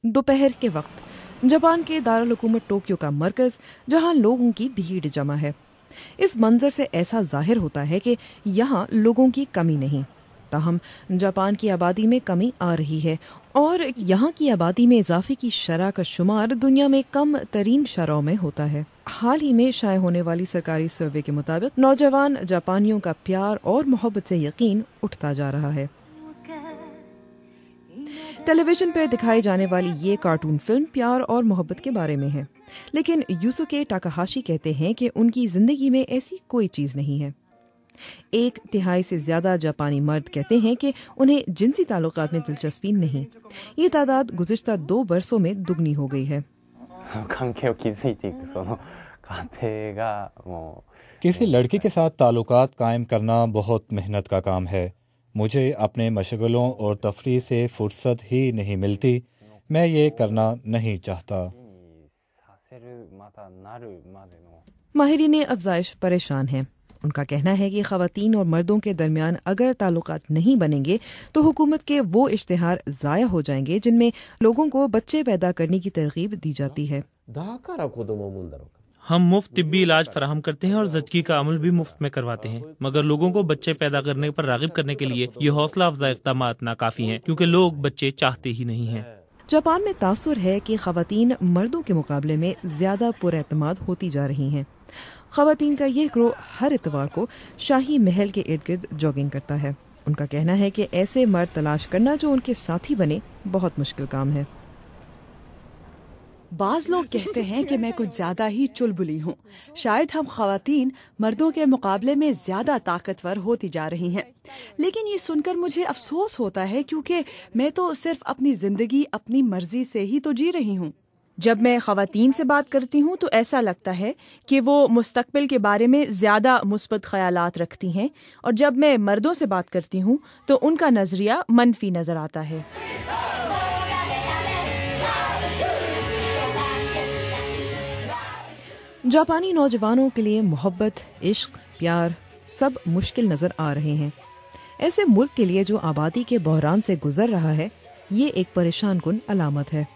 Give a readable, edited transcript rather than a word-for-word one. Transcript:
दोपहर के वक्त जापान के दारुल हुकूमत टोक्यो का मरकज, जहां लोगों की भीड़ जमा है। इस मंजर से ऐसा जाहिर होता है कि यहाँ लोगों की कमी नहीं। ताहम जापान की आबादी में कमी आ रही है और यहाँ की आबादी में इजाफे की शरह का शुमार दुनिया में कम तरीन शरहों में होता है। हाल ही में शाये होने वाली सरकारी सर्वे के मुताबिक नौजवान जापानियों का प्यार और मोहब्बत से यकीन उठता जा रहा है। टेलीविजन पर दिखाई जाने वाली ये कार्टून फिल्म प्यार और मोहब्बत के बारे में है, लेकिन यूसुके टाकाहाशी कहते हैं कि उनकी जिंदगी में ऐसी कोई चीज नहीं है। 1/3 से ज्यादा जापानी मर्द कहते हैं कि उन्हें जिनसी ताल्लुकात में दिलचस्पी नहीं। ये तादाद गुज़िश्ता 2 बरसों में दुगनी हो गई है। किसी लड़की के साथ ताल्लुकात कायम करना बहुत मेहनत का काम है। मुझे अपने मशगलों और तफरीह से फुर्सत ही नहीं मिलती। मैं ये करना नहीं चाहता। माहिरीन अफजाइश परेशान हैं। उनका कहना है कि ख़वातीन और मर्दों के दरमियान अगर ताल्लुकात नहीं बनेंगे तो हुकूमत के वो इश्तिहार ज़ाया हो जाएंगे जिनमें लोगों को बच्चे पैदा करने की तरगीब दी जाती है। हम मुफ्त तिब्बी इलाज फराहम करते हैं और ज़चगी का अमल भी मुफ्त में करवाते हैं, मगर लोगों को बच्चे पैदा करने पर रागिब करने के लिए ये हौसला अफजा इक़दामात नाकाफी हैं, क्योंकि लोग बच्चे चाहते ही नहीं हैं। जापान में तासुर है कि ख़वातीन मर्दों के मुकाबले में ज्यादा पुरएतमाद होती जा रही हैं। ख़वातीन का यह ग्रोह हर इतवार को शाही महल के इर्द गिर्द जॉगिंग करता है। उनका कहना है कि ऐसे मर्द तलाश करना जो उनके साथी बने बहुत मुश्किल काम है। बाज लोग कहते हैं कि मैं कुछ ज्यादा ही चुलबुली हूँ। शायद हम ख़वातीन मर्दों के मुकाबले में ज्यादा ताकतवर होती जा रही हैं, लेकिन ये सुनकर मुझे अफसोस होता है क्योंकि मैं तो सिर्फ अपनी जिंदगी अपनी मर्जी से ही तो जी रही हूँ। जब मैं ख़वातीन से बात करती हूँ तो ऐसा लगता है कि वो मुस्तकबिल के बारे में ज्यादा मुस्बत ख्यालात रखती हैं, और जब मैं मर्दों से बात करती हूँ तो उनका नजरिया मनफी नजर आता है। जापानी नौजवानों के लिए मोहब्बत, इश्क, प्यार सब मुश्किल नजर आ रहे हैं। ऐसे मुल्क के लिए जो आबादी के बहरान से गुजर रहा है, ये एक परेशान कुन अलामत है।